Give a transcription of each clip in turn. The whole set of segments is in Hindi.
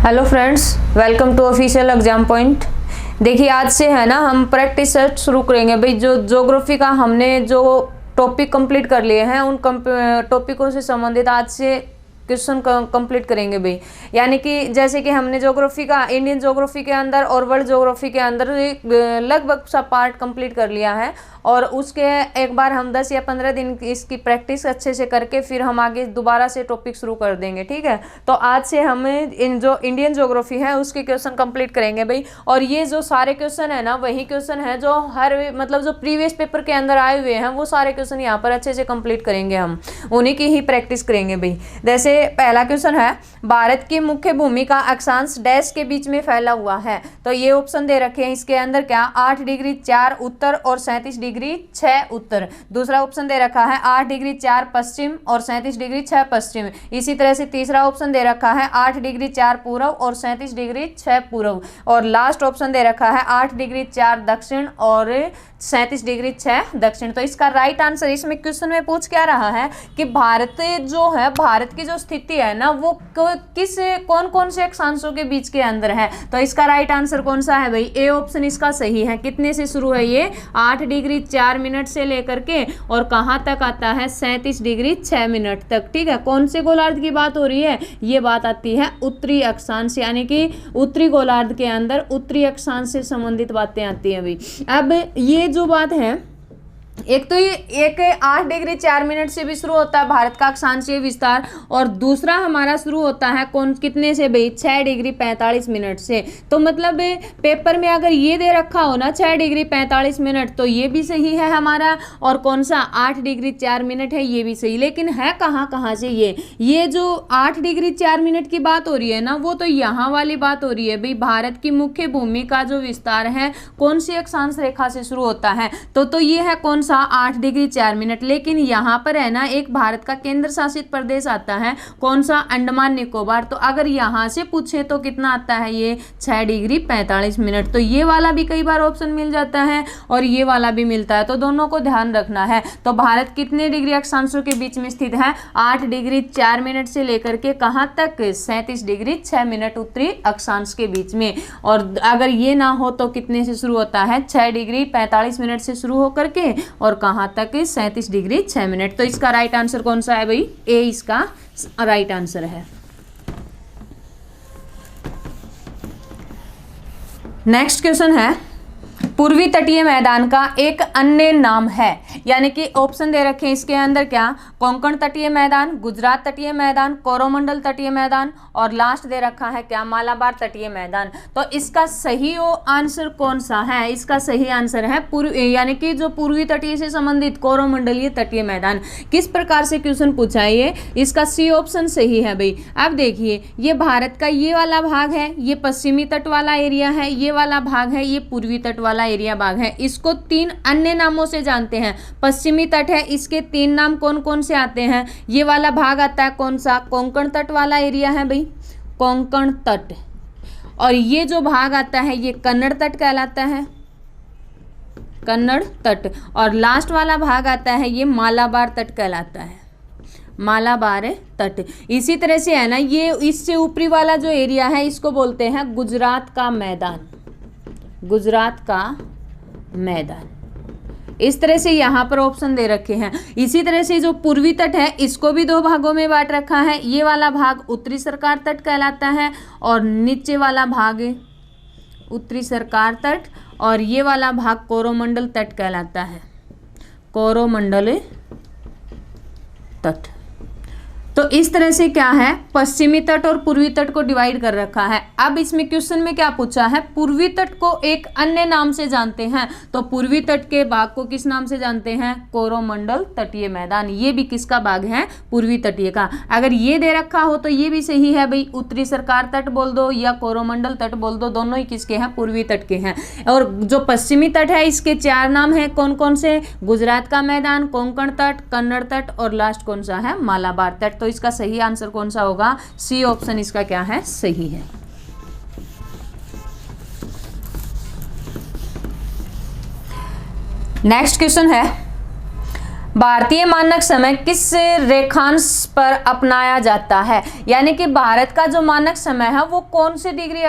Hello friends, welcome to official exam point. देखिए आज से है ना हम प्रैक्टिस सेट शुरू करेंगे भाई। जो ज्योग्राफी का हमने जो टॉपिक कंप्लीट कर लिए हैं उन टॉपिकों से संबंधित आज से क्वेश्चन कंप्लीट करेंगे भाई। यानी कि जैसे कि हमने ज्योग्राफी का इंडियन ज्योग्राफी के अंदर और वर्ल्ड ज्योग्राफी के अंदर लगभग सा पार्ट कंप्लीट कर लिया है और उसके एक बार हम 10 या 15 दिन इसकी प्रैक्टिस अच्छे से करके फिर हम आगे दोबारा से टॉपिक शुरू कर देंगे। ठीक है, तो आज से हमें इन जो इंडियन ज्योग्राफी है उसके क्वेश्चन कंप्लीट करेंगे भाई। और ये जो सारे क्वेश्चन है ना वही क्वेश्चन है जो हर मतलब जो प्रीवियस पेपर के अंदर आए हुए हैं वो सारे क्वेश्चन यहाँ पर अच्छे से कंप्लीट करेंगे, हम उन्हीं की ही प्रैक्टिस करेंगे भाई। जैसे पहला क्वेश्चन है, भारत की मुख्य भूमि का अक्षांश डैश के बीच में फैला हुआ है। तो ये ऑप्शन दे रखे हैं इसके अंदर क्या 8 डिग्री 4 उत्तर और 37 डिग्री 6 उत्तर। दूसरा ऑप्शन दे रखा है 8 डिग्री 4 पश्चिम और 37 डिग्री 6 पश्चिम। इसी तरह से तीसरा ऑप्शन दे रखा है 8 डिग्री 4 पूर्व और 37 डिग्री 6 पूर्व। और लास्ट ऑप्शन दे रखा है 8 डिग्री 4 दक्षिण और 37 डिग्री 6 दक्षिण। तो इसका राइट आंसर इसमें क्वेश्चन में पूछ क्या रहा है कि भारत जो है, भारत की जो स्थिति है ना वो किस कौन कौन से अक्षांशों के बीच के अंदर है। तो इसका राइट आंसर कौन सा है भाई? ए ऑप्शन इसका सही है। कितने से शुरू है ये? 8 डिग्री 4 मिनट से लेकर के और कहाँ तक आता है? 37 डिग्री 6 मिनट तक। ठीक है, कौन से गोलार्ध की बात हो रही है? ये बात आती है उत्तरी अक्षांश, यानी कि उत्तरी गोलार्ध के अंदर उत्तरी अक्षांश से संबंधित बातें आती हैं भाई। अब ये जो बात है, एक तो ये एक 8 डिग्री 4 मिनट से भी शुरू होता है भारत का अक्षांशीय विस्तार और दूसरा हमारा शुरू होता है कौन कितने से भाई? 6 डिग्री 45 मिनट से। तो मतलब पेपर में अगर ये दे रखा हो ना 6 डिग्री 45 मिनट तो ये भी सही है हमारा, और कौन सा 8 डिग्री 4 मिनट है ये भी सही। लेकिन है कहाँ से ये जो 8 डिग्री 4 मिनट की बात हो रही है ना वो तो यहाँ वाली बात हो रही है भाई। भारत की मुख्य भूमि का जो विस्तार है कौन सी अक्षांश रेखा से शुरू होता है? तो ये है कौन सा? 8 डिग्री 4 मिनट। लेकिन यहाँ पर है ना एक भारत का केंद्र शासित प्रदेश आता है, कौन सा? अंडमान निकोबार। तो अगर यहाँ से पूछे तो कितना आता है ये? 6 डिग्री 45 मिनट। तो ये वाला भी कई बार ऑप्शन मिल जाता है और ये वाला भी मिलता है, तो दोनों को ध्यान रखना है। तो भारत कितने डिग्री अक्षांशों के बीच में स्थित है? 8 डिग्री 4 मिनट से लेकर के कहाँ तक? 37 डिग्री 6 मिनट उत्तरी अक्षांश के बीच में। और अगर ये ना हो तो कितने से शुरू होता है? 6 डिग्री 45 मिनट से शुरू होकर के और कहां तक? 37 डिग्री 6 मिनट। तो इसका राइट आंसर कौन सा है भाई? ए इसका राइट आंसर है। नेक्स्ट क्वेश्चन है, पूर्वी तटीय मैदान का एक अन्य नाम है। यानी कि ऑप्शन दे रखे हैं इसके अंदर क्या? कोंकण तटीय मैदान, गुजरात तटीय मैदान, कोरोमंडल तटीय मैदान और लास्ट दे रखा है क्या? मालाबार तटीय मैदान। तो इसका सही आंसर कौन सा है? इसका सही आंसर है यानी कि जो पूर्वी तटीय से संबंधित कोरोमंडलीय तटीय मैदान। किस प्रकार से क्वेश्चन पूछा है ये? इसका सी ऑप्शन सही है भाई। अब देखिए ये भारत का ये वाला भाग है, ये पश्चिमी तट वाला एरिया है, ये वाला भाग है, ये पूर्वी तट वाला एरिया भाग है। इसको 3 अन्य नामों से जानते हैं। पश्चिमी तट है, इसके 3 नाम कौन कौन से आते हैं? ये वाला भाग आता है कौन सा? कोंकण तट वाला एरिया है भाई, कोंकण तट। और ये जो भाग आता है ये कन्नड़ तट कहलाता है, कन्नड़ तट। और लास्ट वाला भाग आता है ये मालाबार तट कहलाता है, मालाबार तट। इसी तरह से है ना ये इससे ऊपरी वाला जो एरिया है इसको बोलते हैं गुजरात का मैदान, गुजरात का मैदान। इस तरह से यहाँ पर ऑप्शन दे रखे हैं। इसी तरह से जो पूर्वी तट है इसको भी 2 भागों में बांट रखा है। ये वाला भाग उत्तरी सरकार तट कहलाता है और नीचे वाला भाग उत्तरी सरकार तट, और ये वाला भाग कोरोमंडल तट कहलाता है, कोरोमंडल तट। तो इस तरह से क्या है, पश्चिमी तट और पूर्वी तट को डिवाइड कर रखा है। अब इसमें क्वेश्चन में क्या पूछा है? पूर्वी तट को एक अन्य नाम से जानते हैं। तो पूर्वी तट के भाग को किस नाम से जानते हैं? कोरोमंडल तटीय मैदान। ये भी किसका भाग है? पूर्वी तटीय का। अगर ये दे रखा हो तो ये भी सही है भाई, उत्तरी सरकार तट बोल दो या कोरोमंडल तट बोल दो, दोनों ही किसके हैं? पूर्वी तट के हैं। और जो पश्चिमी तट है इसके 4 नाम है, कौन कौन से? गुजरात का मैदान, कोंकण तट, कन्नड़ तट और लास्ट कौन सा है? मालाबार तट। तो इसका सही आंसर कौन सा होगा? सी ऑप्शन इसका क्या है? सही है। नेक्स्ट क्वेश्चन है, भारतीय मानक समय किस रेखांश पर अपनाया जाता है, यानी कि भारत का जो मानक समय है वो कौन सी डिग्री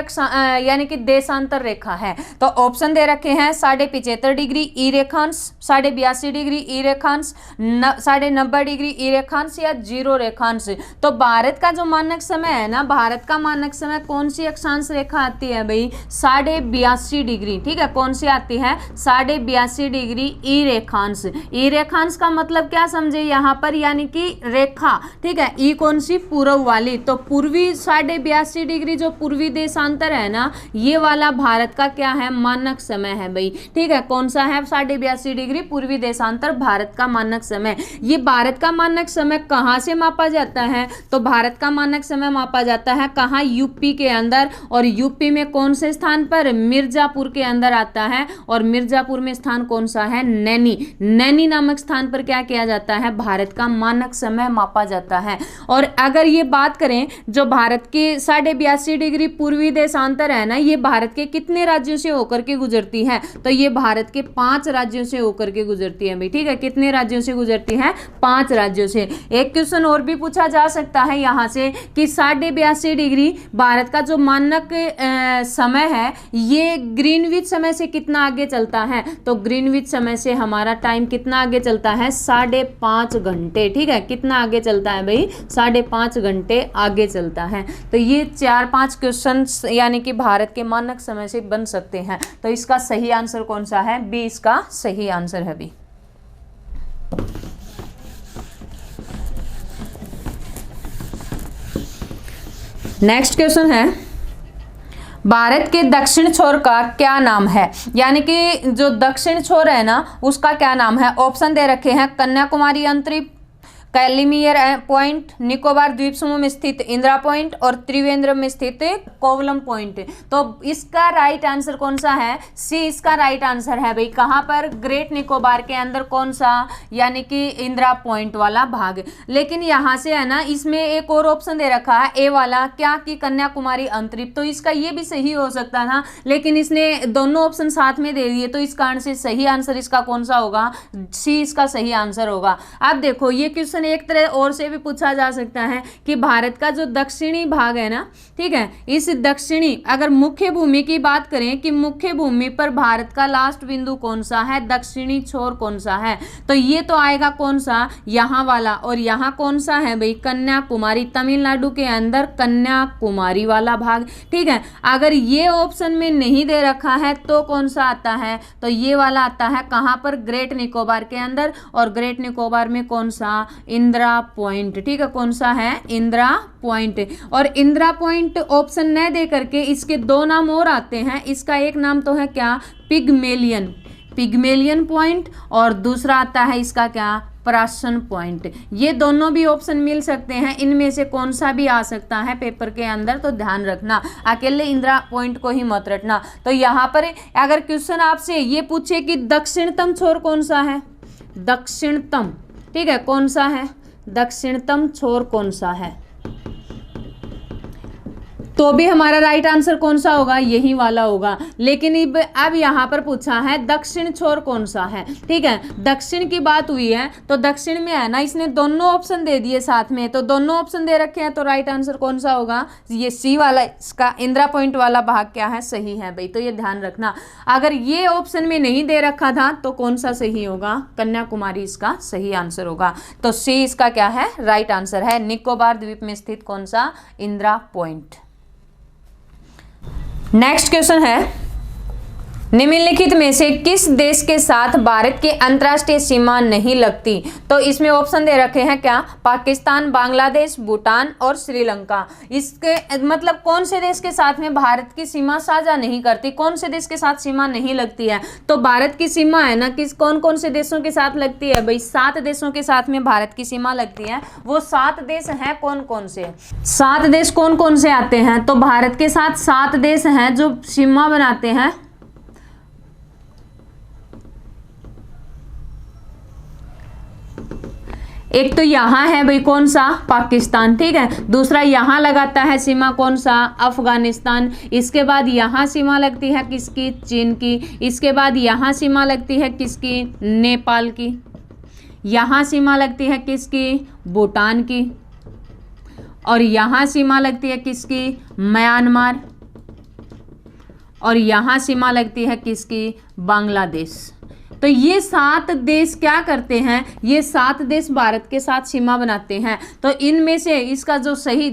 यानी कि देशांतर रेखा है। तो ऑप्शन दे रखे हैं 75.5 डिग्री ई रेखांश, 82.5 डिग्री ई रेखांश, 90.5 डिग्री ई रेखांश या 0 रेखांश। तो भारत का जो मानक समय है ना, भारत का मानक समय कौन सी अक्षांश रेखा आती है भाई, 82.5 डिग्री। ठीक है, कौन सी आती है, 82.5 डिग्री ई रेखांश। ई रेखांश का मतलब क्या समझे यहाँ पर, यानी कि रेखा। ठीक है, ई कौन सी, पूर्व वाली। तो पूर्वी 82.5 डिग्री जो पूर्वी देशांतर है ना, ये वाला भारत का क्या है, मानक समय है भाई। ठीक है, कौन सा है, 82.5 डिग्री पूर्वी देशांतर भारत का मानक समय। ये भारत का मानक समय कहाँ से मापा जाता है, तो भारत का मानक समय मापा जाता है कहाँ, यूपी के अंदर। और यूपी में कौन से स्थान पर, मिर्जापुर के अंदर आता है। और मिर्जापुर में स्थान कौन सा है, नैनी। नैनी नामक स्थान पर क्या किया जाता है, भारत का मानक समय मापा जाता है। और अगर ये बात करें जो भारत की 82.5 डिग्री पूर्वी देशांतर है ना, ये भारत के कितने राज्यों से होकर के गुजरती है, तो ये भारत के 5 राज्यों से होकर के गुजरती है भाई। ठीक है, कितने राज्यों से गुजरती है, 5 राज्यों से। एक क्वेश्चन और भी पूछा जा सकता है यहाँ से कि 82.5 डिग्री भारत का जो मानक समय है, ये ग्रीनविच समय से कितना आगे चलता है, तो ग्रीनविच समय से हमारा टाइम कितना आगे चलता है, 5.5 घंटे। ठीक है, कितना आगे चलता है भाई, 5.5 घंटे आगे चलता है। तो ये 4-5 क्वेश्चन यानी कि भारत के मानक समय से बन सकते हैं। तो इसका सही आंसर कौन सा है, बी इसका सही आंसर है बी। नेक्स्ट क्वेश्चन है, भारत के दक्षिण छोर का क्या नाम है, यानी कि जो दक्षिण छोर है ना उसका क्या नाम है। ऑप्शन दे रखे हैं कन्याकुमारी अंतरिप, कैलिमियर पॉइंट, निकोबार द्वीप समूह में स्थित इंदिरा पॉइंट और त्रिवेंद्रम में स्थित कोवलम पॉइंट। तो इसका राइट आंसर कौन सा है, सी इसका राइट आंसर है भाई। कहाँ पर, ग्रेट निकोबार के अंदर कौन सा, यानी कि इंदिरा पॉइंट वाला भाग। लेकिन यहाँ से है ना, इसमें एक और ऑप्शन दे रखा है ए वाला, क्या कि कन्याकुमारी अंतरिप। तो इसका ये भी सही हो सकता था, लेकिन इसने दोनों ऑप्शन साथ में दे दिए, तो इस कारण से सही आंसर इसका कौन सा होगा, सी इसका सही आंसर होगा। अब देखो ये क्वेश्चन एक तरह और से भी पूछा जा सकता है कि भारत का जो दक्षिणी भाग है ना, ठीक है, इस दक्षिणी, अगर मुख्य भूमि की बात करें कि मुख्य भूमि पर भारत का लास्ट बिंदु कौन सा है, दक्षिणी छोर कौन सा है, तो ये तो आएगा कौन सा, यहाँ वाला। और यहाँ कौन सा है भाई, कन्याकुमारी, तमिलनाडु के अंदर कन्याकुमारी वाला भाग। ठीक है, अगर ये ऑप्शन में नहीं दे रखा है तो कौन सा आता है, तो ये वाला आता है। कहाँ पर, ग्रेट निकोबार के अंदर। और ग्रेट निकोबार में कौन सा, इंदिरा पॉइंट। ठीक है, कौन सा है, इंदिरा पॉइंट। और इंदिरा पॉइंट ऑप्शन न दे करके इसके 2 नाम और आते हैं। इसका एक नाम तो है क्या, पिग्मेलियन, पिग्मेलियन पॉइंट, और दूसरा आता है इसका क्या, प्राशन पॉइंट। ये दोनों भी ऑप्शन मिल सकते हैं, इनमें से कौन सा भी आ सकता है पेपर के अंदर, तो ध्यान रखना, अकेले इंदिरा पॉइंट को ही मत रटना। तो यहाँ पर अगर क्वेश्चन आपसे ये पूछे कि दक्षिणतम छोर कौन सा है, दक्षिणतम, ठीक है, कौन सा है, दक्षिणतम छोर कौन सा है, तो भी हमारा राइट आंसर कौन सा होगा, यही वाला होगा। लेकिन अब यहाँ पर पूछा है दक्षिण छोर कौन सा है। ठीक है, दक्षिण की बात हुई है तो दक्षिण में है ना, इसने दोनों ऑप्शन दे दिए साथ में, तो दोनों ऑप्शन दे रखे हैं, तो राइट आंसर कौन सा होगा, ये सी वाला, इसका इंदिरा पॉइंट वाला भाग क्या है, सही है भाई। तो ये ध्यान रखना, अगर ये ऑप्शन में नहीं दे रखा था तो कौन सा सही होगा, कन्याकुमारी इसका सही आंसर होगा। तो सी इसका क्या है, राइट आंसर है, निकोबार द्वीप में स्थित कौन सा, इंदिरा पॉइंट। नेक्स्ट क्वेश्चन है, निम्नलिखित में से किस देश के साथ भारत की अंतर्राष्ट्रीय सीमा नहीं लगती। तो इसमें ऑप्शन दे रखे हैं क्या, पाकिस्तान, बांग्लादेश, भूटान और श्रीलंका। इसके मतलब कौन से देश के साथ में भारत की सीमा साझा नहीं करती, कौन से देश के साथ सीमा नहीं लगती है। तो भारत की सीमा है ना, किस कौन कौन से देशों के साथ लगती है भाई, 7 देशों के साथ में भारत की सीमा लगती है। वो 7 देश हैं कौन कौन से, 7 देश कौन कौन से आते हैं, तो भारत के साथ 7 देश हैं जो सीमा बनाते हैं। एक तो यहाँ है भाई कौन सा, पाकिस्तान, ठीक है। दूसरा यहाँ लगाता है सीमा कौन सा, अफगानिस्तान। इसके बाद यहाँ सीमा लगती है किसकी, चीन की। इसके बाद यहाँ सीमा लगती है किसकी, नेपाल की। यहाँ सीमा लगती है किसकी, भूटान की, और यहाँ सीमा लगती है किसकी, म्यांमार, और यहाँ सीमा लगती है किसकी, बांग्लादेश। तो ये 7 देश क्या करते हैं, ये 7 देश भारत के साथ सीमा बनाते हैं। तो इनमें से इसका जो सही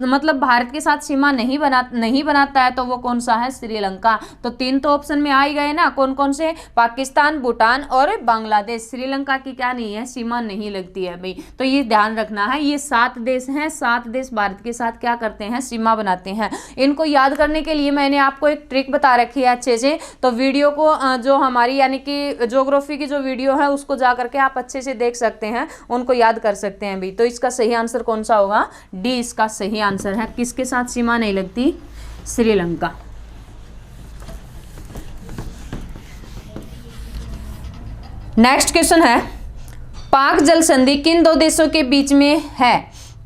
मतलब भारत के साथ सीमा नहीं बनाता है तो वो कौन सा है, श्रीलंका। तो 3 तो ऑप्शन में आ ही गए ना, कौन कौन से, पाकिस्तान, भूटान और बांग्लादेश। श्रीलंका की क्या नहीं है, सीमा नहीं लगती है भाई। तो ये ध्यान रखना है, ये 7 देश हैं, 7 देश भारत के साथ क्या करते हैं, सीमा बनाते हैं। इनको याद करने के लिए मैंने आपको एक ट्रिक बता रखी है अच्छे से। तो वीडियो को जो हमारी यानी कि ज्योग्राफी की जो वीडियो है उसको जा करके आप अच्छे से देख सकते हैं, उनको याद कर सकते हैं भी। तो इसका सही आंसर कौन सा होगा, डी इसका सही आंसर है। किसके साथ सीमा नहीं लगती, श्रीलंका। नेक्स्ट क्वेश्चन है, पाक जल संधि किन 2 देशों के बीच में है।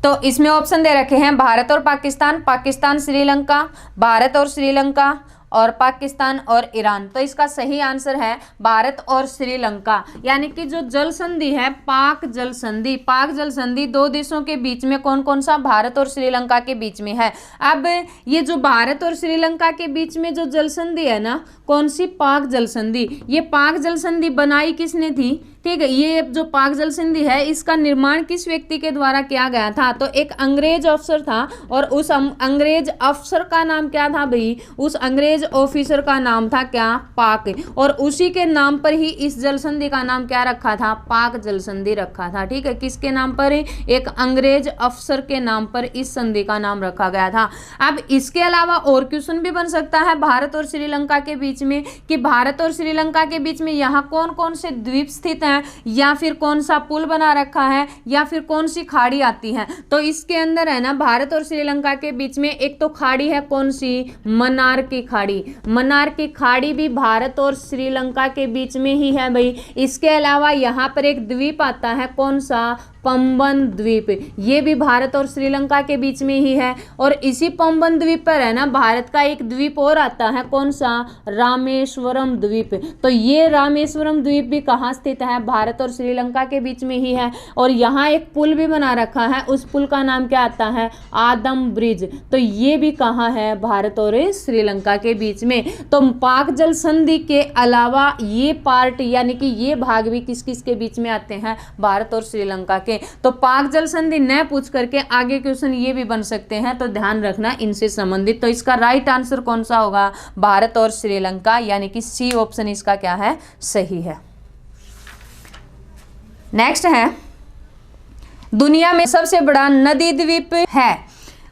तो इसमें ऑप्शन दे रखे हैं, भारत और पाकिस्तान, पाकिस्तान श्रीलंका, भारत और श्रीलंका, और पाकिस्तान और ईरान। तो इसका सही आंसर है भारत और श्रीलंका। यानी कि जो जल संधि है, पाक जल संधि, पाक जल संधि 2 देशों के बीच में कौन कौन सा, भारत और श्रीलंका के बीच में है। अब ये जो भारत और श्रीलंका के बीच में जो जल संधि है ना, कौन सी, पाक जल संधि। ये पाक जल संधि बनाई किसने थी, ठीक है। ये जो पाक जल संधि है इसका निर्माण किस व्यक्ति के द्वारा किया गया था, तो एक अंग्रेज अफसर था, और उस अंग्रेज अफसर का नाम क्या था भाई, उस अंग्रेज ऑफिसर का नाम था क्या, पाक, और उसी के नाम पर ही इस जल संधि का नाम क्या रखा था, पाक जल संधि रखा था, ठीक है। किसके नाम पर, एक अंग्रेज अफसर के नाम पर इस संधि का नाम रखा गया था। अब इसके अलावा और क्वेश्चन भी बन सकता है भारत और श्रीलंका के बीच में, कि भारत और श्रीलंका के बीच में यहाँ कौन कौन से द्वीप स्थित हैं, या फिर कौन सा पुल बना रखा है, या फिर कौन सी खाड़ी आती है। तो इसके अंदर है ना, भारत और श्रीलंका के बीच में एक तो खाड़ी है, कौन सी, मन्नार की खाड़ी। मन्नार की खाड़ी भी भारत और श्रीलंका के बीच में ही है भाई। इसके अलावा यहाँ पर एक द्वीप आता है, कौन सा, पंबन द्वीप, ये भी भारत और श्रीलंका के बीच में ही है। और इसी पंबन द्वीप पर है ना, भारत का एक द्वीप और आता है, कौन सा, रामेश्वरम द्वीप। तो ये रामेश्वरम द्वीप भी कहाँ स्थित है, भारत और श्रीलंका के बीच में ही है। और यहाँ एक पुल भी बना रखा है, उस पुल का नाम क्या आता है, आदम ब्रिज। तो ये भी कहाँ है, भारत और श्रीलंका के बीच में। तो पाक जल संधि के अलावा ये पार्ट यानी कि ये भाग भी किस किस के बीच में आते हैं, भारत और श्रीलंका के। तो पाक जल संधि न पूछ करके आगे क्वेश्चन ये भी बन सकते हैं, तो ध्यान रखना इनसे संबंधित। तो इसका राइट आंसर कौन सा होगा, भारत और श्रीलंका, यानी कि सी ऑप्शन इसका क्या है, सही है। नेक्स्ट है, दुनिया में सबसे बड़ा नदी द्वीप है,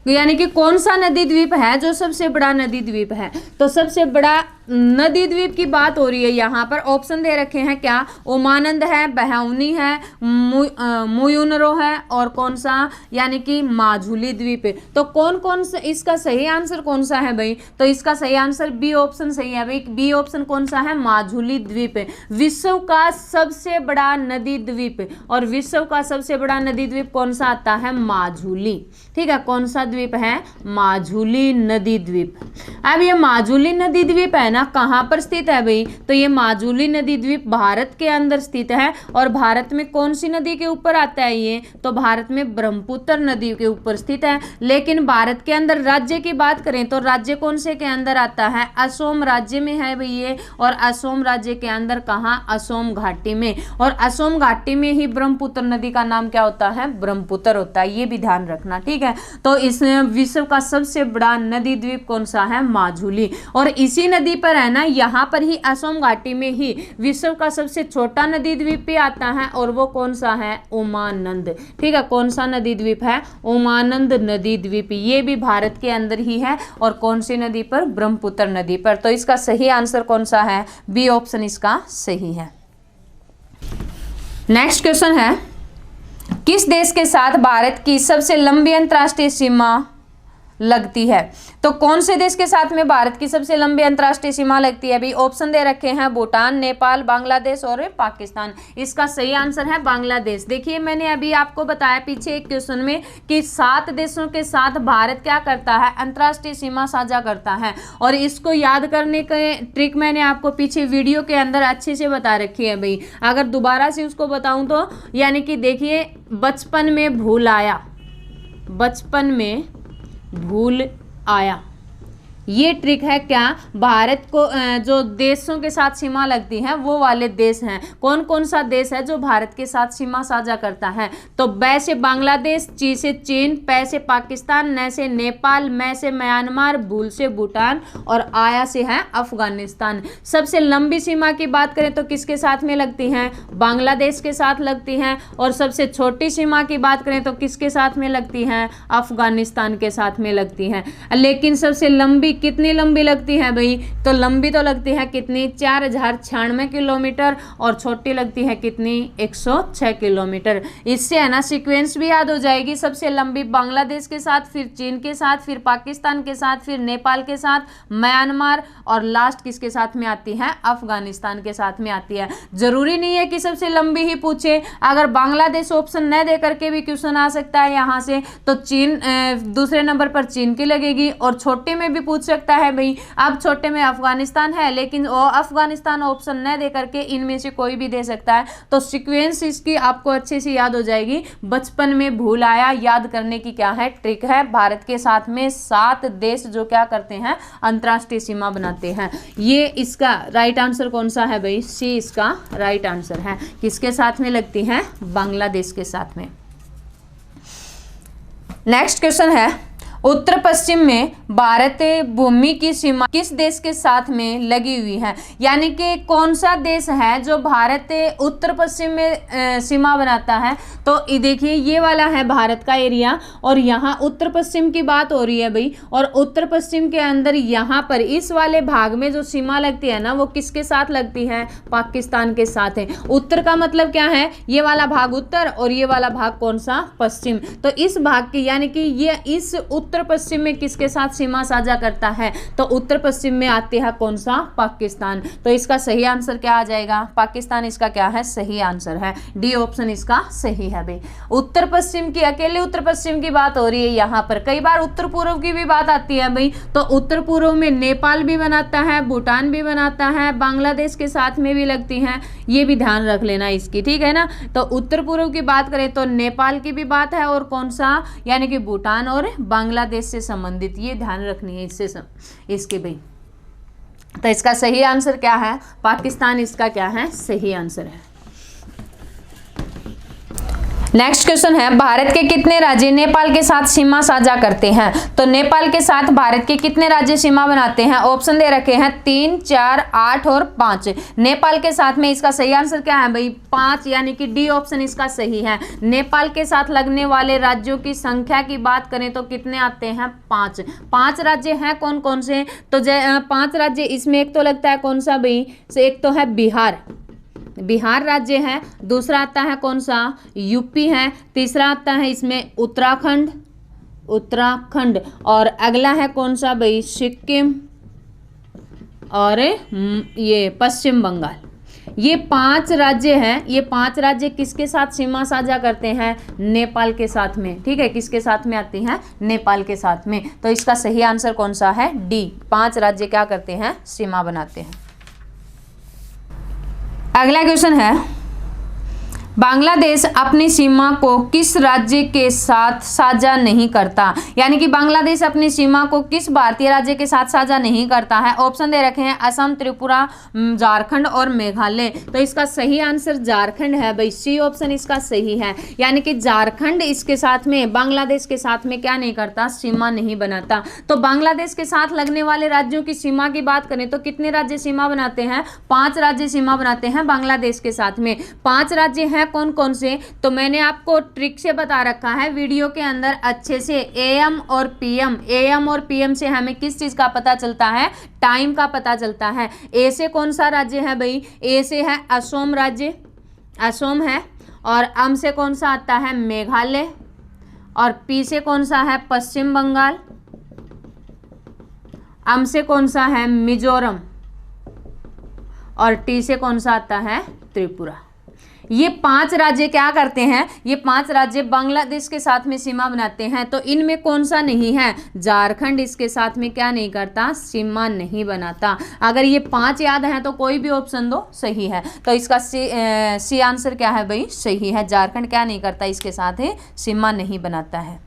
यानी कि कौन सा नदी द्वीप है जो सबसे बड़ा नदी द्वीप है। तो सबसे बड़ा नदी द्वीप की बात हो रही है, यहाँ पर ऑप्शन दे रखे हैं क्या, उमानंद है, बहौनी है, मुयुनरो है, और कौन सा, यानी कि माजुली द्वीप है। तो कौन कौन सा, इसका सही आंसर कौन सा है भाई, तो इसका सही आंसर बी ऑप्शन सही है भाई। बी ऑप्शन कौन सा है, माजुली द्वीप है, विश्व का सबसे बड़ा नदी द्वीप। और विश्व का सबसे बड़ा नदी द्वीप कौन सा आता है, माजुली, ठीक है। कौन सा द्वीप है, माजुली नदी द्वीप। अब ये माजुली नदी द्वीप है ना, कहां पर स्थित है भाई, तो ये माजुली नदी द्वीप भारत के अंदर स्थित है। और भारत में कौन सी नदी के ऊपर आता है ये, तो भारत में ब्रह्मपुत्र नदी के ऊपर स्थित है। लेकिन भारत के अंदर राज्य की बात करें तो राज्य कौन से के अंदर आता है, असम राज्य में है भाई ये। और असम राज्य के अंदर कहां, असम घाटी में। और असम घाटी में ही ब्रह्मपुत्र नदी का नाम क्या होता है, ब्रह्मपुत्र होता है, ये भी ध्यान रखना, ठीक है। तो इस विश्व का सबसे बड़ा नदी द्वीप कौन सा है, माजुली। और इसी नदी पर है ना, यहाँ पर ही असम घाटी में ही विश्व का सबसे छोटा नदी द्वीप भी आता है, और वो कौन सा है, उमानंद, ठीक है। कौन सा नदी द्वीप है, उमानंद नदी द्वीप, ये भी भारत के अंदर ही है। और कौन सी नदी पर, ब्रह्मपुत्र नदी पर। तो इसका सही आंसर कौन सा है, बी ऑप्शन इसका सही है। नेक्स्ट क्वेश्चन है, किस देश के साथ भारत की सबसे लंबी अंतर्राष्ट्रीय सीमा लगती है। तो कौन से देश के साथ में भारत की सबसे लंबी अंतर्राष्ट्रीय सीमा लगती है? भाई ऑप्शन दे रखे हैं भूटान, नेपाल, बांग्लादेश और पाकिस्तान। इसका सही आंसर है बांग्लादेश। देखिए मैंने अभी आपको बताया पीछे एक क्वेश्चन में कि 7 देशों के साथ भारत क्या करता है? अंतर्राष्ट्रीय सीमा साझा करता है। और इसको याद करने के ट्रिक मैंने आपको पीछे वीडियो के अंदर अच्छे से बता रखी है भाई। अगर दोबारा से उसको बताऊं तो यानी कि देखिए, बचपन में भूल आया, बचपन में भूल आया, ये ट्रिक है क्या? भारत को जो देशों के साथ सीमा लगती है वो वाले देश हैं। कौन कौन सा देश है जो भारत के साथ सीमा साझा करता है? तो ब से बांग्लादेश, ची से चीन, पै से पाकिस्तान, न से नेपाल, मै से म्यांमार, भूल से भूटान और आया से है अफगानिस्तान। सबसे लंबी सीमा की बात करें तो किसके साथ में लगती हैं? बांग्लादेश के साथ लगती हैं। और सबसे छोटी सीमा की बात करें तो किसके साथ में लगती हैं? अफगानिस्तान के साथ में लगती हैं। लेकिन सबसे लंबी कितनी लंबी लगती है भाई? तो लंबी तो लगती है कितनी? 4096 किलोमीटर। और छोटी लगती है कितनी? 106 किलोमीटर। इससे है ना सीक्वेंस भी याद हो जाएगी। सबसे लंबी बांग्लादेश के साथ, फिर चीन के साथ, फिर पाकिस्तान के साथ, फिर नेपाल के साथ, म्यांमार और लास्ट किसके साथ में आती है? अफगानिस्तान के साथ में आती है। जरूरी नहीं है कि सबसे लंबी ही पूछे। अगर बांग्लादेश ऑप्शन न दे करके भी क्वेश्चन आ सकता है यहाँ से, तो चीन दूसरे नंबर पर चीन की लगेगी। और छोटे में भी पूछ सकता है भाई। अब छोटे में अफगानिस्तान है, लेकिन वो अफगानिस्तान ऑप्शन न दे करके इनमें से कोई भी दे सकता है। तो सीक्वेंस इसकी आपको अच्छे से याद हो जाएगी। बचपन में भूल आया याद करने की क्या है? ट्रिक है। भारत के साथ में 7 देश जो क्या करते हैं? अंतर्राष्ट्रीय सीमा बनाते हैं। ये इसका राइट आंसर कौन सा है भाई? सी इसका राइट आंसर है। किसके साथ में लगती है? बांग्लादेश के साथ में। नेक्स्ट क्वेश्चन है, उत्तर पश्चिम में भारत भूमि की सीमा किस देश के साथ में लगी हुई है? यानी कि कौन सा देश है जो भारत उत्तर पश्चिम में सीमा बनाता है? तो देखिए ये वाला है भारत का एरिया और यहाँ उत्तर पश्चिम की बात हो रही है भाई। और उत्तर पश्चिम के अंदर यहाँ पर इस वाले भाग में जो सीमा लगती है ना, वो किसके साथ लगती है? पाकिस्तान के साथ है। उत्तर का मतलब क्या है? ये वाला भाग उत्तर और ये वाला भाग कौन सा? पश्चिम। तो इस भाग की यानी कि ये इस उत्तर पश्चिम में किसके साथ सीमा साझा करता है? तो उत्तर पश्चिम में आती है कौन सा? पाकिस्तान। तो इसका सही आंसर क्या आ जाएगा? पाकिस्तान इसका क्या है? सही आंसर है। डी ऑप्शन इसका सही है भाई। उत्तर पश्चिम की, अकेले उत्तर पश्चिम की बात हो रही है यहाँ पर। कई बार उत्तर पूर्व की भी बात आती है भाई। तो उत्तर पूर्व में नेपाल भी बनाता है, भूटान भी बनाता है, बांग्लादेश के साथ में भी लगती हैं। ये भी ध्यान रख लेना इसकी, ठीक है ना। तो उत्तर पूर्व की बात करें तो नेपाल की भी बात है और कौन सा? यानी कि भूटान और बांग्लादेश से संबंधित। ये ध्यान रखनी है इसके भाई। तो इसका सही आंसर क्या है? पाकिस्तान इसका क्या है? सही आंसर है। नेक्स्ट क्वेश्चन है, भारत के कितने राज्य नेपाल के साथ सीमा साझा करते हैं? तो नेपाल के साथ भारत के कितने राज्य सीमा बनाते हैं? ऑप्शन दे रखे हैं 3, 4, 8 और 5। नेपाल के साथ में इसका सही आंसर क्या है भाई? 5, यानी कि डी ऑप्शन इसका सही है। नेपाल के साथ लगने वाले राज्यों की संख्या की बात करें तो कितने आते हैं? 5। 5 राज्य हैं। कौन कौन से? तो 5 राज्य इसमें एक तो लगता है कौन सा भाई? एक तो है बिहार, बिहार राज्य है। दूसरा आता है कौन सा? यूपी है। तीसरा आता है इसमें उत्तराखंड, उत्तराखंड। और अगला है कौन सा भाई? सिक्किम और ये पश्चिम बंगाल। ये 5 राज्य हैं। ये 5 राज्य किसके साथ सीमा साझा करते हैं? नेपाल के साथ में, ठीक है। किसके साथ में आती हैं? नेपाल के साथ में। तो इसका सही आंसर कौन सा है? डी। 5 राज्य क्या करते हैं? सीमा बनाते हैं। अगला क्वेश्चन है, बांग्लादेश अपनी सीमा को किस राज्य के साथ साझा नहीं करता? यानी कि बांग्लादेश अपनी सीमा को किस भारतीय राज्य के साथ साझा नहीं करता है? ऑप्शन दे रखे हैं असम, त्रिपुरा, झारखंड और मेघालय। तो इसका सही आंसर झारखंड है भाई। सी ऑप्शन इसका सही है। यानी कि झारखंड इसके साथ में, बांग्लादेश के साथ में क्या नहीं करता? सीमा नहीं बनाता। तो बांग्लादेश के साथ लगने वाले राज्यों की सीमा की बात करें तो कितने राज्य सीमा बनाते हैं? 5 राज्य सीमा बनाते हैं बांग्लादेश के साथ में। 5 राज्य हैं। कौन कौन से? तो मैंने आपको ट्रिक से बता रखा है वीडियो के अंदर अच्छे से। एएम और पीएम, एएम और पीएम से हमें किस चीज का पता चलता है? टाइम का पता चलता है। ए से कौन सा राज्य है भाई? ए से है असम राज्य, असम है। और अम से कौन सा आता है? मेघालय। और पी से कौन सा है? पश्चिम बंगाल। एम से कौन सा है मिजोरम, और टी से कौन सा आता है त्रिपुरा। ये 5 राज्य क्या करते हैं, ये 5 राज्य बांग्लादेश के साथ में सीमा बनाते हैं। तो इनमें कौन सा नहीं है, झारखंड इसके साथ में क्या नहीं करता, सीमा नहीं बनाता। अगर ये 5 याद हैं तो कोई भी ऑप्शन दो सही है। तो इसका सी आंसर क्या है भाई, सही है। झारखंड क्या नहीं करता, इसके साथ है सीमा नहीं बनाता है।